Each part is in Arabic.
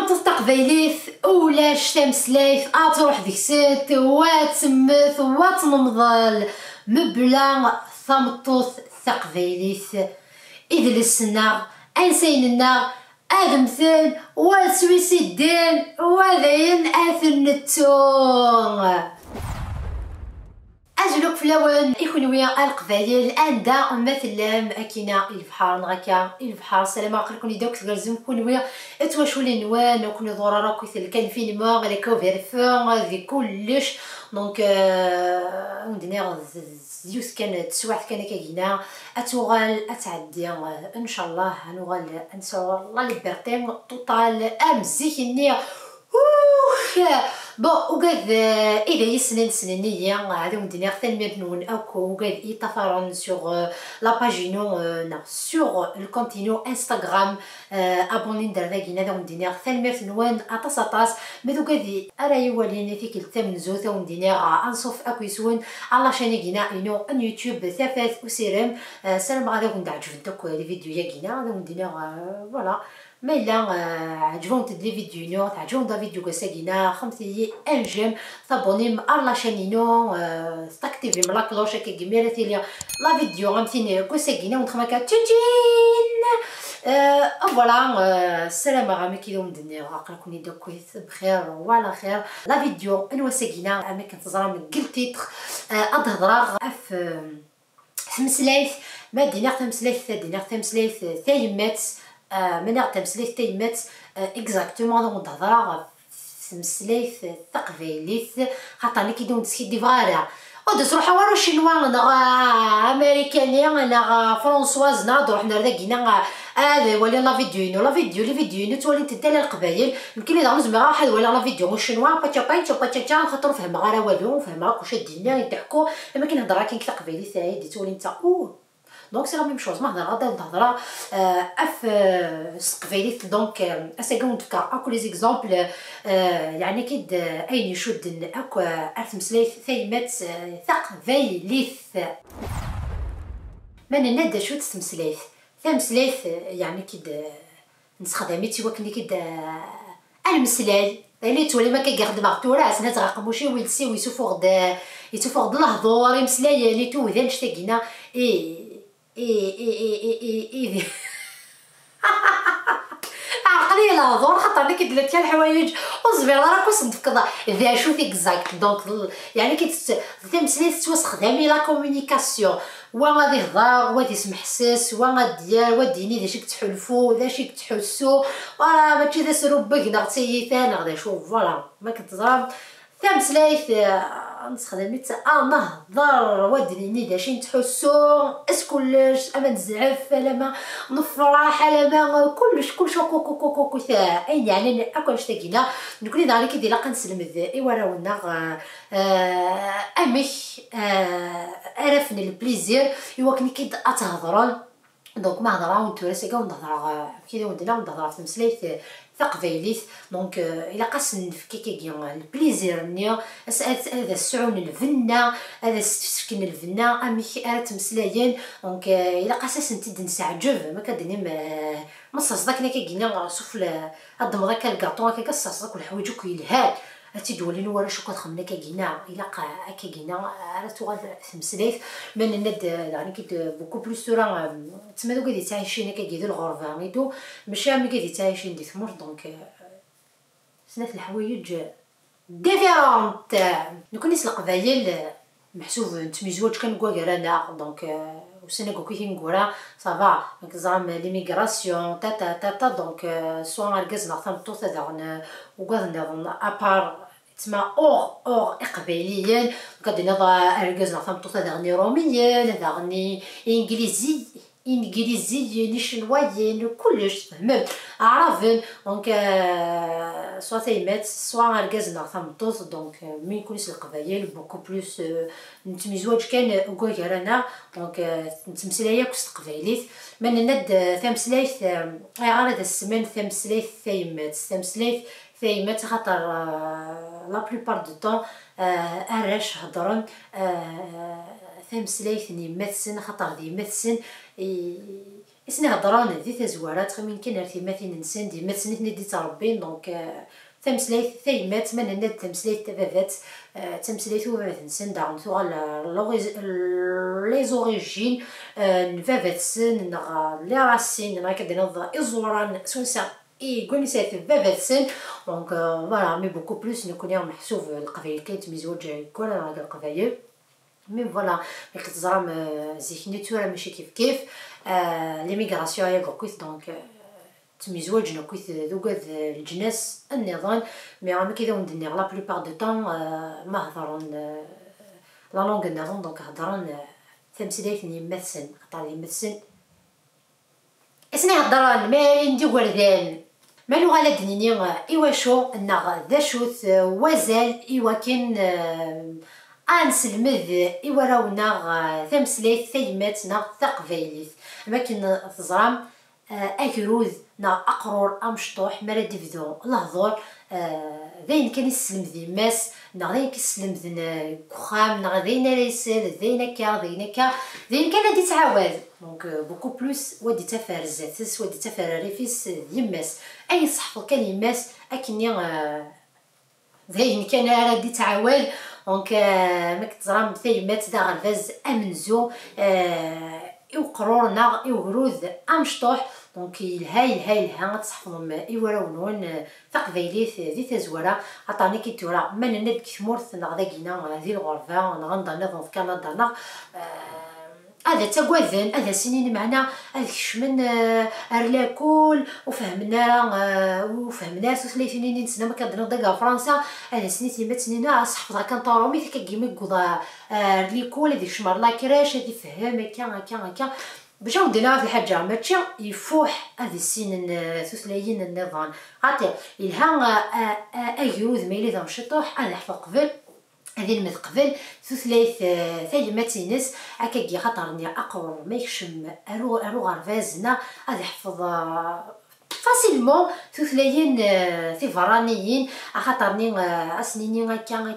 ثمت تقبيليث ولاش تمسليث تروح ديك سيت وتمث وتنمضل مبلا ثمطوث تقبيليث إذ لسنا أنسيننا أدمثن والسويسيدين وذين أثنتون أجلوك في اللون إخوانويا القبايل أندا مثلا أكينا البحر نغاكا البحر السلام عليكم يدوك تغرزم كونويا اتواشو لنوان وكوني ضرورا كويث كان فين ما غلكو فيرفون ذي كلش دونك ندير زيوس كان تسواح كان كاينا اتوغال اتعدي ان شاء الله نوغال نسوا الله ليبرتي توتال امزيكني بون وقاد اذا يسنن سننيه هذو مدينه ثاني نون اكو وقاد يطفرون سوغ لا باجينو سوغ الكونتينو انستغرام ابونين دراكينا هذو مدينه ثاني نون اطاس مدو قاد راي وليني فيك الثمن زوث ومدينه انصف اكو يسون الله شانيكينا انو ان يوتيوب ثافات وسيرم سلام عليكم دعجبتك لي فيديو ياكينا هذو مدينه فوالا ما الا عجبهم تد لي فيديو تعجبهم دا فيديو كساكينا خمسي ان جيم طابوني على شانينو تاكتيفي من لا كلوش كي جميرتي لي لا فيديو غمتيني كساكينا ونخمك تشين فوالا السلام عليكم كيلوم الدنيا عقلكم يدو كويس بخير وعلى خير لا فيديو انوا ساكينا اما كنتزرا من كل تيتر ادهضرا في مسلايث ما دينا تمسلايث ثايمات منع تمسليث تيمات اكزاكتومون دونك تهضر تمسليث تقبيليث خاطر كيدون تسكي فارا ودز روحا ورا شينوا انا امريكانيه انا فرونسواز ناض روحنا لذاكينا هذا ولا لا فيديو تولي تدال القبايل يمكن اذا نزمر واحد ولا لا فيديو شينوا باتشا خاطر فهم غير والو فهم كلشي دينا يضحكوا لما كنهضر كاين كتا قبايلي سعيد تولي انت دونك سي لا ميم شوز ما هضر غدا نهضر اف سقفيليت دونك اساكون تفكر اكو لي زيكزامبل يعني كيد اين يشد اكو ارتمسليث ثيمات ثقفيليث من ندا شو تمسليث ثمسليث يعني كيد نستخدمي تيوكني كيد المسلال اللي تولي ما كيخدم غطورا سنا تغقموشي ويلسي ويسوفوغ الهضور مسلايا لي تو ذا نشتاقينا عقلي الهضور خاطر انا كيدير لك الحوايج وصبر راه كنت نفكر ذا شو اكزاكت دونك يعني تمسليت تستخدمي لا كومونيكاسيون وغادي يهضر وغادي يسمح حساس وغادي وديني ذا شيك تحلفو ذا شيك تحسو راه ماشي ذا سروبك نغتي ثاني غادي شوف فوالا ما كتزرب تمسليت نستخدميت نهضر ودنيني داشين تحسو اسكلش اما نزعف لا ما نفرح لا ما كلش كوكو اين يعني اكو نشتاقينا نقولي داري كي ديلا كنسلم ايوا راونا امش عرفني البليزير ايوا كني كي تهضروا دونك ما هضره ونتورسكا ونهضر كي ودنا ونهضر في مسليت ثقفيليث دونك الا قاس نفكي كيا البليزير ني هذا السعون الفنه هذا سكن الفنه امي تمسلايين دونك الا قاس نتي نستعجب ما كدني ما صاصداك كينا سوف هاد مضاك الكاطون كيصاصداك والحوايج كيلهاد تيدولين ورا شو كتخمنا كاكينا الا كاكينا على توغال تمسليث من الند يعني كيت بوكو بلوس راه تما دوك اللي تعيشين كاكيدو الغرفه ميدو ماشي عمي كي تعيشين دي ثمر دونك سنات الحوايج ديفيرونت نكون نيس القبايل محسوب نتميزوج كنقول رانا دونك وسنكو كي نقولها صافا زعما ليميغراسيون تا دونك سوا ركزنا ثمطو تاعنا وقادنا ابار تسمى اور اقباليا قد نضع ركزنا ثمطو تاعنا روميا داغني انجليزي نشنوايين كلش فهمت عرفن دونك سوا تيمات سوا ركزنا ثمطوط دونك مين كلش القبايل بوكو بلوس نتمزواج كان كوكرانا دونك نتمسلايا كوس قبايليت من الند ثمسلايث هذا السمان ثمسلايث ثيمات خاطر لا بلوبار دو طون اراش هضرن ثمسلايث ني ماتسن خاطر دي ماتسن إسنا هضران ذي تزوارات من كان ارتماثين نسان ديما تسنيتني دي تربين دونك تمسليت ثيمات من الند تمسليت تبابات تمسليت وبابات نسان داعون ثوغال لي زوريجين نبابات سن نغا لي راسين نغا كدنا نضا إزوران سونسا يقولني سيت بابات سن دونك فوالا مي بوكو بلوس نكوني محسوب القبايل كاين تميزوج يكون هذا القبايل مي فوالا ملي كتزرام زيكني تورا ماشي كيف ليميغراسيون هي كويس دونك تميزواج كويس ذوك الجناس النظام مي راه كذا وندني لا بلوبار دو طون ما هضرون لا لونغ النظام دونك هضرون تمثيلات يمثل خاطر يمثل اسنا هضرون ما ندي وردان ما لغه لا دنيني ايواشو النغ ذا شوت وزال ايوا كان انسلمذ ايوراونا تمثيلات ثيماتنا تقبايليت ما كن تزرام اكروذ نا اقرور امشطوح مرا ديفدو لهضور ذين كان يسلم ذي ماس نا ذين كيسلم ذن كخام نا ذين ريسال ذين كا ذين كان دي تعاود دونك بوكو بلوس ودي تفارزاتس ودي تفارريفيس يماس اي صحف كان يماس اكني ذين كان راه دي تعاود دونك ما كتزرام ثيمات دا غرفاز امنزو وقرورنا وغروذ امشطوح دونك الها تصحفهم ايوراونون تقبايليت ذي تزوره عطاني كي تورا من ند كثمورث نغداكينا ذي الغرفه نغنضا نظن في كندا هذا تاكواذن هذا سنين معنا هذا كشمن ارلاكول وفهمنا سوسليتيني نسنا ما كندنا دقا فرنسا هذا سنين ما سنين صحفظها كان طارومي كيما يقضى رليكول هذيك شمر لا كراش هذه فهم هكا باش ندينا في الحاجه ماشي يفوح هذه السنين سوسلايين النظام عطي الها ايوذ ميلي ذا مشطوح انا حفظ قبل هذه المد قبل ثلاث ثلماتينس هكاكي خاطرني اقرر ما يكشم ارو غرفازنا هذا يحفظ فاسيلمون ثلاثين ثفرانيين خاطرني اسنيني هكا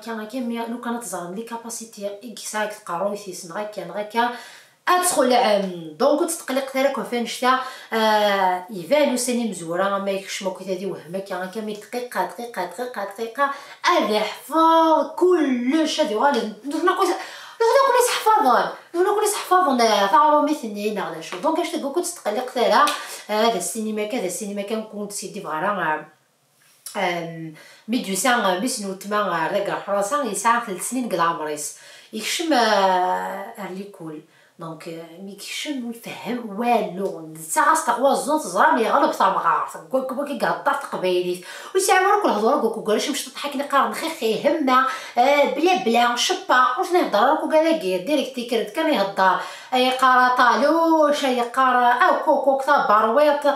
لو كانت تزرم لي كاباسيتي اكساك قرويثيس نغاكا ادخل دونك تتقلق تراك فين شتا يفالو سني مزوره ما يكش ما كنت هذه وهمك هكا مي دقيقه هذا حفظ كلش هذه غالي نقول حفظون ثارو مثنين على شو دونك اش تقول كنت تتقلق ترا هذا السينما كان كنت سيدي فغرا ميدوسان بسنو تما رجع حراسه يسعى 3 سنين قد عمريس يكشم ليكول دونك ميكشم ويفهم والو ساعه استغوازون تزرام يغلب تاع مغارف كي قاطع تقبيليت ويسعوا كل هضره كوكالاش مش تضحكني قارن خيخي همه بلا شبا واش نهضر كوكالاكي ديريكتي كرد كان يهضر اي قاره طالوش اي قاره او كوكو كتا بارويط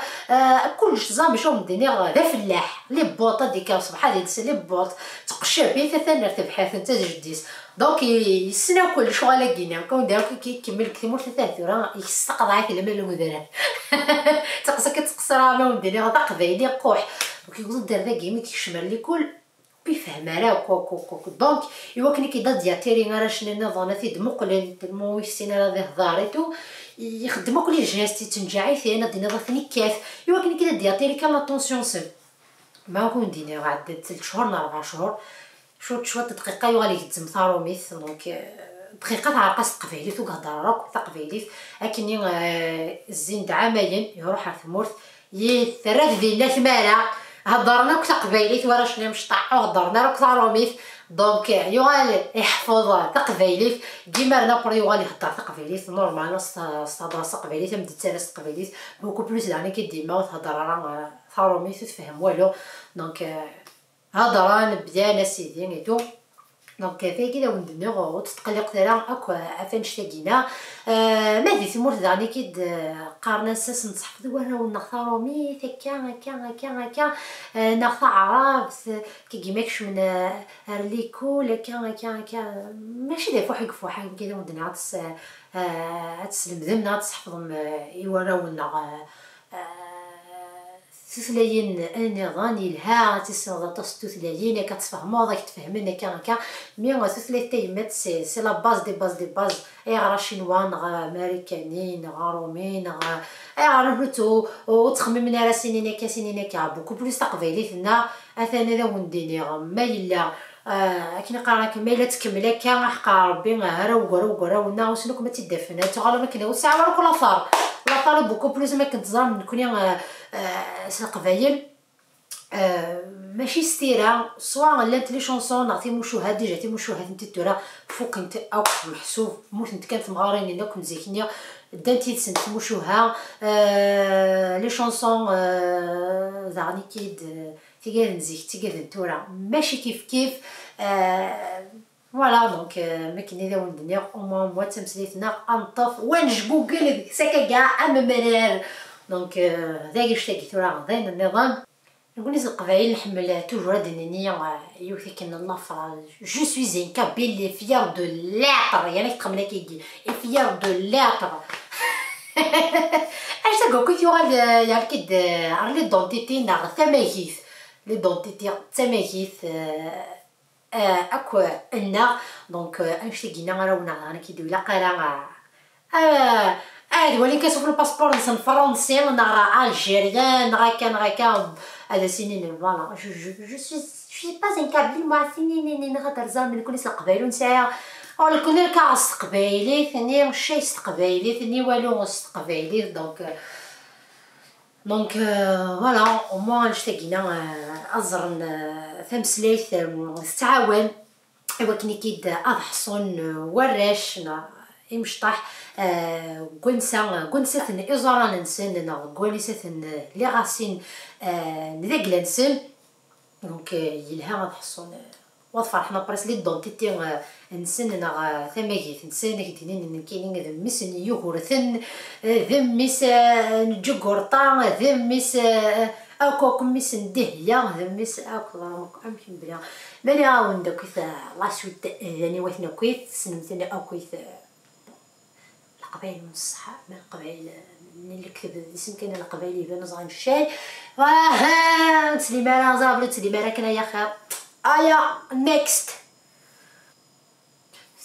كلش زعما شو الدنيا ذا فلاح لي بوط هذيك الصباح هذه لي بوط تقشر بيه ثلاثه تبحث انت جديس دونك يسناو كل شغل كينا كون داو كيكمل كثمور ثلاثه راه يستقضى في المال المدرب تقصك تقصرها ما وديني غدا قبايلي قوح دونك يقول دار ذا كيما كيشمل لي كل بيفهم راه كوكو دونك ايوا كني كيدا دياتيري راه شنو نظانتي دمقلن المويسين راه هضاريتو يخدموا كل جهاز تنجعي فيه انا دينا ضافني كيف ايوا كني كيدا دياتيري كان لا طونسيون سيل ما كون ديني عاد 3 شهور 4 شهور شويه دقيقه يغالي يتزم ثاروميث دونك دقيقه تاع قص قبيليت وكهضر راك تاع قبيليت لكني الزين عامين يروح على ثمورث يثرد فينا ثماله هضرنا كتا قبيليت ورا شنو مشطع هضرنا راك ثاروميث دونك يغال يحفظ تقبيليت ديما رنا بر يغال يهضر تقبيليت نورمال استدرس تقبيليت مد ترس تقبيليت بوكو بلوس يعني كي ديما تهضر راه ثاروميث تفهم والو دونك هضران بزاف سيدي نيتو دونك كيفاه كذا وندنيو وتتقلق ترى اكو عفان شتاقينا ما دي ثمور داني كيد قارنا ساس نصحف دوار ونختارو ميت هكا نختار عرابس كيماكش من رليكو هكا ماشي دافو حق كذا وندنيو تسلم ذمنا تصحفهم يوراونا تثلاين النظام يلها تسنغ طاس تثلاين كتفهموا داك تفهمنا كا مي تثلاث تيمات سي لا باز دي باز دي باز اي غرا شينوا نغا امريكاني نغا رومي نغا اي غرا بلوتو وتخمم على سنين كا بوكو بلوس تقبيليتنا اثنا ذا ونديني ما يلا كي نقراك ما الا تكمل هكا حق ربي هرا وكرا ونا وشنو ما تدفنا تغلى ما كنا وساعه ولا صار ولا طالب بوكو بلوس ما كنت زعما نكوني القبايل ماشي ستيرة سواء لانت لي شونسون نعطي مشوهات ديجا تي مشوهات انت تورا فوق انت او محسوب موت انت كانت مغارين انا كنت زيكنيا دانتي سنت مشوها لي شونسون زعني كيد تيقال نزيك تيقال تورا ماشي كيف فوالا دونك ما كاين الا وندنيا او موا تمثيلتنا انطف وانج جوجل ساكا كاع مرار دونك داك شتاكي تورا غداين النظام نقول لك القبائل نحمل توجور هاد النية يوثي كان اللافرا جو سوي ان كابيل فيار دو لاتر يعني تقمنا كيجي فيار دو لاتر اش تقول كي يوغال يعني كد على لي دونتيتي ناغ ثماكيث لي دونتيتي ثماكيث اكو النا دونك اش تقينا راونا انا كيدوي لا قرا ولكن كنشوف الباسبور نسن فرنسي نغا الجيريان غاكا هذا سنين فوالا جو سوي با ان كابيل مع سنين نغادر زعما نكون القبايل ونسايا ولا كون كاع قبايلي ثاني شي قبايلي ثاني والو قبايلي دونك فوالا او موان نشتاقينا ازرن ثمسليث تعاون ايوا كني كيد اضحصون وراش يمشطح كونسا إزارة نسن كونسا لي غاسين نذاك لنسن دونك يلها غتحصون وفرحنا بريس لي دونتيتي نسن نغ ثماكيت نسن كاينين كاينين ذميس يغورثن ذميس نجوغورطا ذميس اكو كميس ندهيا ذميس اكو امشي بلا ماني عاون داكيث لا سويت يعني واثنا كويت سنمتني اكويت القبائل من الصحة من القبائل من اللي كتب الاسم كاين القبائل يبان صغار الشاي تسليمة زابلو تسليمة كنا يا خير نيكست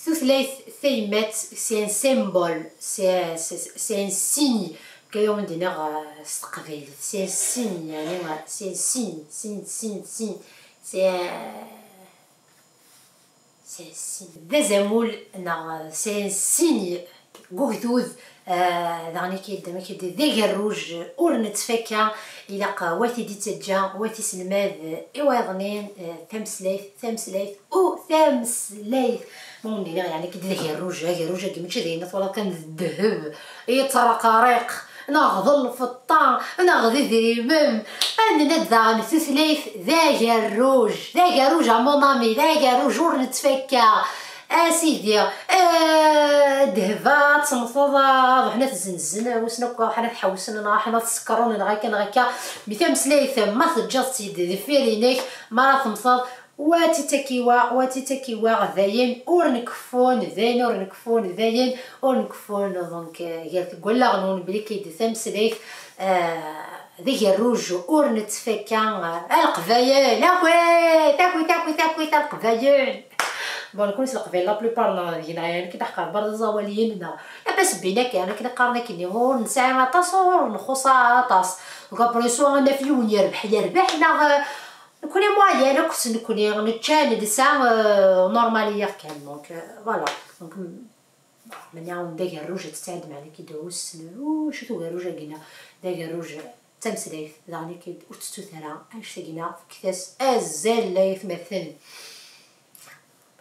ثلاث ثيمات سي ان سيمبول سي ان سيني كيوم دينا القبائل سي ان سيني يعني سي سين سي ذا زمول سي ان سيني قوثوذ ذاني كيد ذي الروج اور نتفكا الى قواتي دي تجا واتي سلماذ ايوا يظنين ثمسليث او ثمسليث مون يعني كيد ذي الروج كيما تشدينا ولا كان الذهب اي طرقاريق ناخذ في الطان ناخذ ذي مم عندنا ذا ثلاث ذا الروج مونامي ذا الروج اور نتفكا سيدي دهبات صنفضة حنا تزنزن وسنا حنا تحوسنا حنا تسكرون غاكا مثال مسلايث ما تجاز سيدي فيرينيك ما تمصد واتي تكيوا غذاين اور نكفون ذاين اور نكفون دونك قالت تقول لا غنون بلي كيدي ثمسلايث ذيك الروج اور نتفكا القبايل تاكوي القبايل بون كونس القبائل لا بلوبار يعني كي تحقر برد الزواليين لاباس بينا كاين كي قارنا كي نور نساعي طاس ونخصا طاس دونك بريسو انا في يوم يربح حنا نكوني مويان كنت نكوني نتشاند ساعه نورماليه كان دونك فوالا دونك من يوم داك الروج تستعد معنا كي دوز شفتو الروج لقينا داك الروج تمسليف يعني كي وتستو ثرا اش لقينا كيفاش ازال لا يتمثل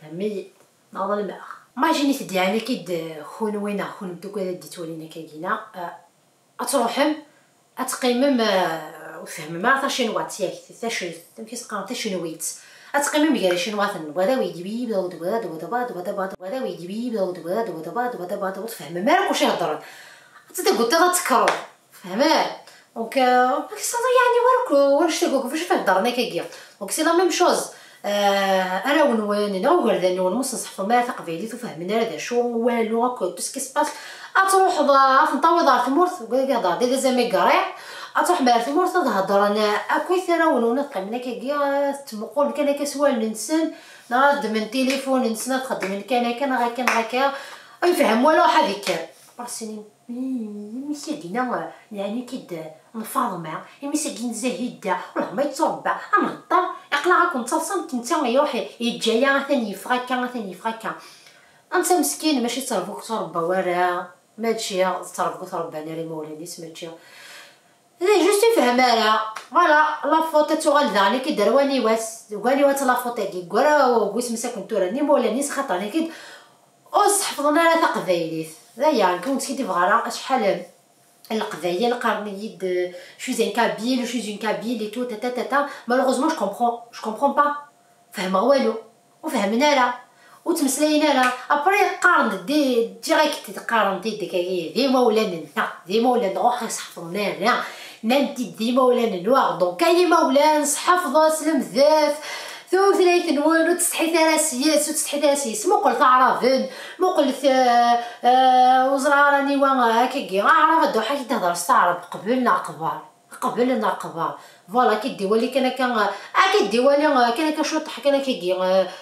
فهمي نظن الماء ما جيني تديعني كيد خون دوكا ديت ولينا كاينا اتروحم اتقيمم وفهم ما عرفت شنو وات ياك تاشي تمشي تقرا شنو ويت اتقيمم غير شنو وات ودا ويدي ودا ويدي ودا وتفهم ما راك واش يهضر حتى قلت تذكروا فهمت دونك يعني وركو واش تقول كيفاش تهضرنا كيا دونك سي لا ميم شوز انا ونوان انا وغردا نون مصصح ما تقبيلي تفهمنا هذا شو والو هكا تو سكي سباس. تروح تنطوي دار ثمورث وكاع دي زامي قريع تروح مع ثمورث تهضر انا اكوي ثرا ونون تقمنا كيا تمقول كان كسوال ننسن نرد من تليفون نسنا تخدم كان هكا يفهم والو هذيك برسني مساكينه يعني كيد نفاضمه مساكين زاهده والله ما يتربع نهضر اقلع راكم تصلصم نتا يروح يتجايا ثاني يفغاكا انت مسكين ماشي تربوك تربى ورا ماشي تربى انا ري مولاني سمعتي جوست فهمانا فوالا لا فوت تغلداني كي درواني واني لا فوت كي كورا وكوس مساكن توراني مولاني خاطرني كي حفظنا لا تقبايليت يعني كنت كي تبغى شحال القبايل قارني يد شو زين كابيل شو زين كابيل اي تو تا مالوغوزمون جو كومبرون با فهمها والو وفهمنا لا وتمسلينا لا ابري قارن دي ديريكت تقارن دي مولانا روح يصحفونا لا نانتي دي مولانا نواغ دونك اي مولانا صحفظ سلم ذات ثلاث نوان وتستحي ثلاثيات مو قلت عرفن مو قلت وزرا راني وانا هكاكي عرف الدوحه كي تهضر استعرب قبلنا قبار فوالا كديوالي كان كديوالي كان كشطح كان كيجي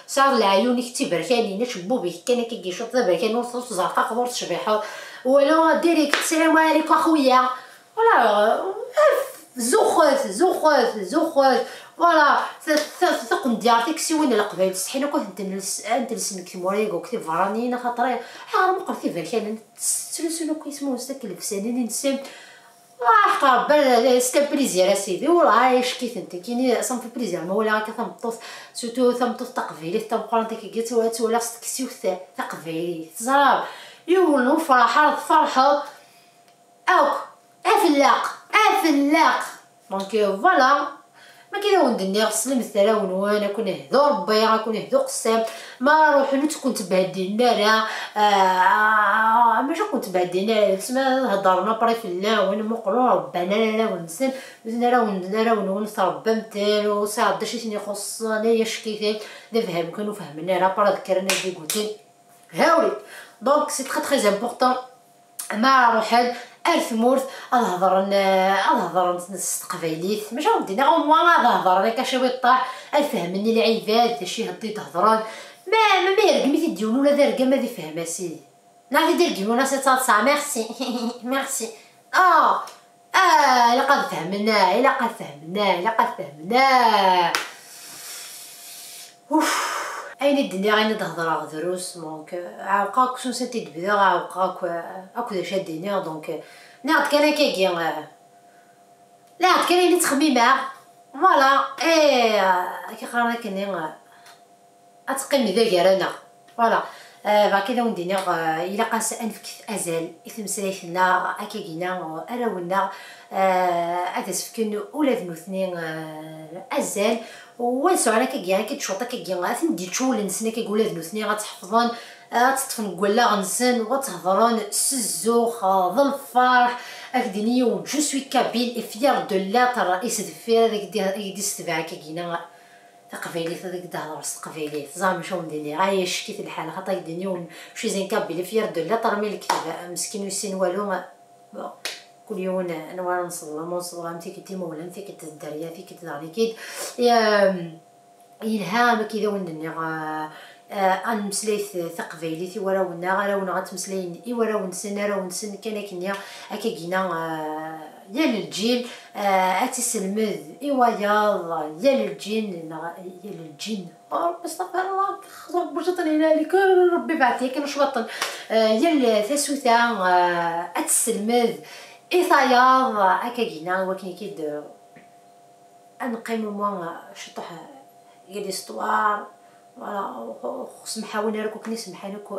صار العيون كتي بركاني نشبوبي كان كيجي شط بركاني وصوص زرقاء قبور تشبيحه ولا ديريكت السلام عليكم اخويا ولا زوخوت فوالا ثق ندير سوين القبائل تستحينا كنت انت لسنك تموريك وكتب فرانينا خاطري حرام قرتي بركان تسلسلو كيسمو ستك الفسانين نسم قرب ستا بليزير اسيدي وراه شكيت انت كاين صنف بليزير ما ولا هكا ثمطوط سوتو ثمطوط تقبيلي تمقرا انت كي قلت ولا ستكسيوث تقبيلي تزراب يولو فرحه اوك افلاق دونك فوالا ما كاين وين ندير سلم الثراون وانا كون نهضو ربي كون نهضو قسام ما نروح نتكون تبهدلنا لا ماشي كنت تبهدلنا تسمى هضرنا بري في الله وانا مقرو ربنا لا ونسن لا ونتربى متال وصعد شي ثاني يخص انايا شكيتين نفهم كانوا فهمنا راه برا ذكرنا دي قلتين هاولي دونك سي تري امبورطون ما روحان ارثمورث الهضر نستقبيليت ماشي ودينا او موان الهضر راه كاشوي طاح الفهمني العباد شي هدي تهضران ما يرقمي تديون ولا دارقه ما دي فهمها سيدي نعرف ديرقمونا سي تصا ميرسي الا قد فهمنا اوف اين الدنيا غير تهضر دروس دونك عاوقاك شنو سنتي تبدا عاوقاك اكو شاديني دونك نعرف كان كيكي لا كان اللي تخميمه فوالا كي قرانا كني اتقيم ذاكرنا فوالا كذا وندينا الا قاس انفك ازال اثم سلايثنا اكيكينا اراونا اتسفكن ولاد اثنين ازال ونسو على كيكيا كتشوطا كيكيا ثندي تشول نسنا كيقول ولاد اثنين غتحفظون تطفن قولا غنسن وتهضرون سزوخ ظل الفرح اكدني يوم جو سوي كابيل افيار دو لا الرئيس دفير ديك ستبع كيكينا قبيلي هذيك تهضر قبيلي زعما شو ندير غايا شكيت الحال خاطر يدنيون شي زين كابيلي فيار دو لا ترمي الكتاب مسكين ويسين والو كل يوم نوار نصلى متي كنتي مولا متي كنت الدريه في كنت داري كيد يلها ما كذا وندني ان مسليت ثقبيلي في وراونا غتمسلين وراو نسن كان كنيا هكا كينا يا للجيل اتسلمذ ايوا يا للجين استغفر الله بجطني عليك ربي بعثيك نشبطن يا الثاسوثا اتسلمذ ايثاياض هكا كينا وكني كيد انقيم موا شطح قال استوار فوالا سمحاونا لك وكني سمحانك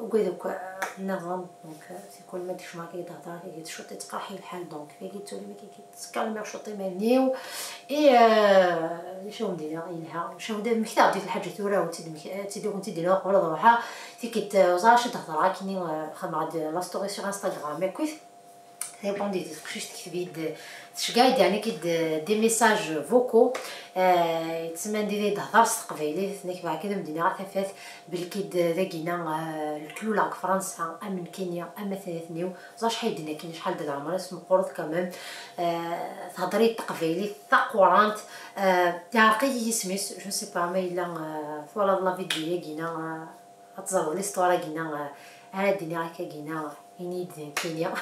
وكذاك النظام دونك كل ما ديش ما كيتهضر كيتشوطي تقراحي الحال دونك كيتولي ما كيتسكالمي شوطي مانيو شنو ندير يلها شنو ندير مكتاب ديك الحاجه ثورا وتيدي كنت ديرها قبل روحها كيت وزارش تهضر كيني خدمه لا ستوري سور انستغرام كيف ريبوندي تخشيش تكتبي تشقايد يعني كي دي ميساج فوكو تسمى ندير تهضر تقبايلي ثنيك بعد كذا مدينه غاتفات بالكيد ذاكينا الكلولا فرنسا من كينيا اما ثلاثنيو زاش حيدنا كاين شحال د العمر اسمو قرط كمان تهضري تقبايلي ثقورانت تعرقي سميس جو سي با ما الا فوالا لا فيديو كينا تزرب لي ستورا كينا على الدنيا هكا كينا ينيد كينيا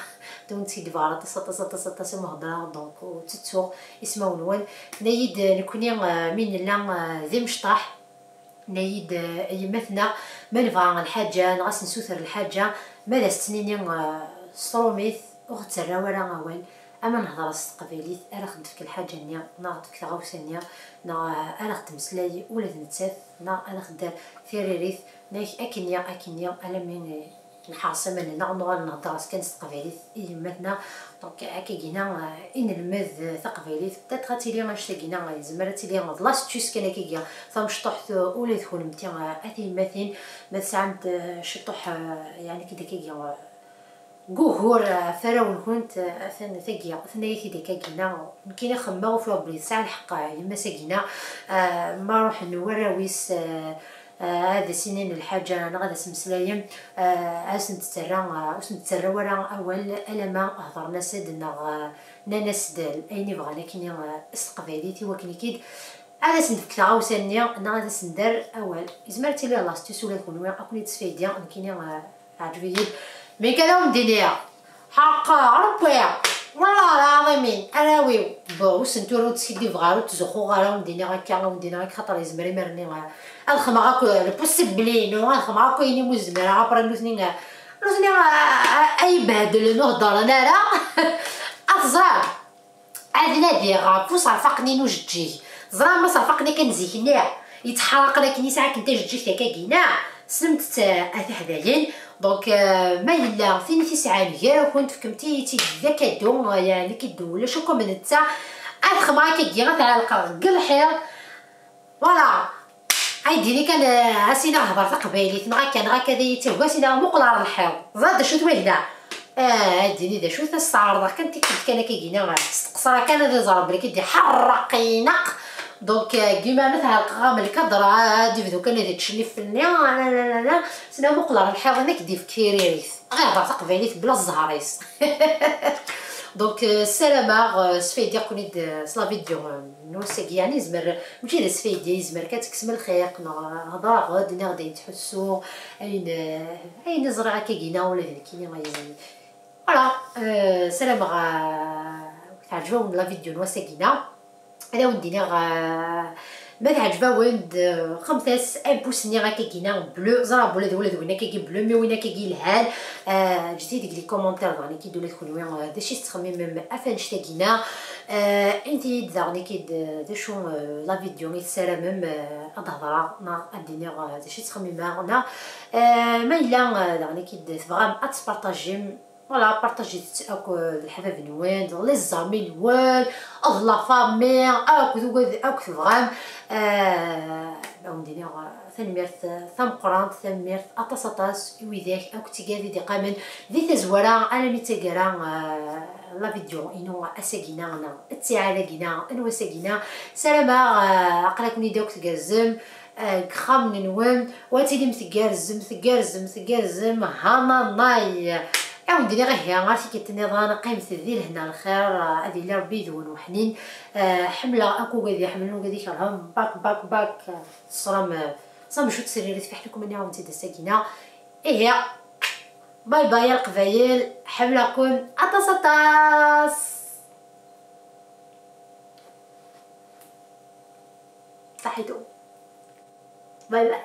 دون تسيد فارا تصا سما هضره دونك تتسو اسمه نوال نايد نكوني من لا ذي مشطح نايد يمثنا ما نبغى الحاجه نغاس نسوثر الحاجه ماذا سنيني ستروميث وغتسرا ورا غوال اما نهضر استقباليت انا خدفك الحاجه نيا ناخدك تغوسنيا انا خدم سلاي ولا نتساف انا خدار ثيريريث ناك اكنيا انا من نحاصم انا نهضر كان استقباليت يمتنا دونك هكا جينا ان المذ ثقباليت بتات غاتيلي غنشتاقينا زعما تيلي لاستوس كان كيا فمشطحت ولا تكون متي اثي مثين ما ساعد شطح يعني كدا كيا جوهور فراون كنت ثاني ثقيا ثنايا كي كينا كاين خما في بلي ساعه الحق يما ساكينا ما نروح نوراويس هذا سنين الحاجه انا غادا سمسلايم اسن تترى ورا اول الما هضرنا سدنا ناس دال ايني بغانا كاين استقباليتي وكني كيد هذا سندك عاوساني انا غادا سندر اول زمرتي لي لاستيس ولا كون وين اكوني تسفيديا كاين عجبي مي كذا مدينيا حقا ربيع والله العظيم انا ويو بوس نتورو تسيدي فغارو تزخو غارو مدينيا هكا مدينيا خاطر يزمري مرني الخما غاكو البوسيبلين الخما غاكو يني مزمر عبر نوثني اي بهدل نهضر انا لا اتزرع عندنا ديغا فوس عرفقني نوجي زرا ما صرفقني كنزيكنا يتحرقنا كني ساعه كنت جيت هكا كينا سلمت اثي حداين دونك ما الا فين في ساعه غير كنت فكمتي تي كادو يعني كيدو ولا شو كوم نتا الخما كيجي غتعلق الحير فوالا عيديني كان عسينا هضر تقبايلي تما كان كذا يتهواسينا مقلار الحيط زاد شو تويدا عيديني دا شو تستعرض كنت كان كيجينا استقصرا كان هذا زرب لي كيدي حرقينق دونك كيما مثلا القغام الكدرة ديفدو كان هذا تشلي في لا سنا مقلار الحيط انا كدي في كيريريث غير هضر تقبايلي بلا الزهريس دونك السلامة سفيدي كوني سلا فيديو نوسك يعني زمر ماشي سفيدي زمر كتكسم الخيق هضره غادي غادي يتحسو اين نزرع كينا ولا كاين يعني فوالا سلامة تعجبوا لا فيديو نوسكينا هذا ودينا ما تعجبها وين خمسة امبوسني غاكا كينا بلو زرا ولاد وين كيجي بلو مي وين كيجي الهال جيتي ديك لي كومونتير غاني كيدو لك وين داشي تخمم افان شتاكينا انتي دارني كيد داشو لا فيديو يتسالم اضهضرا نا الدنيا داشي تخمم غنا ما الا دارني كيد فغام اتبارطاجي فوالا بارطاجي اكو الحباب نوان لي زامي نوان لا فامي اكو فغام ندير ثنميرت ثم قرانت ثميرت اطاس ويداك اكو تيغادي دي قامن ذي تزورا انا ميتاكرا لا فيديو انو اساكينا انا التعالى كينا انو اساكينا سلامة عقلكني دوك تقزم خام نوان واتيلي متقرزم هانا ناي ندير غير هي عرفتي كتنظان قيمت ذي لهنا الخير هذه اللي ربي ذون وحنين حمله اكو غادي يحملوا غادي يشرهم باك صرام شو تسريري تفح لكم انها وانت ساكنه هي باي باي القبايل حملكم اطاس صحيتو باي باي.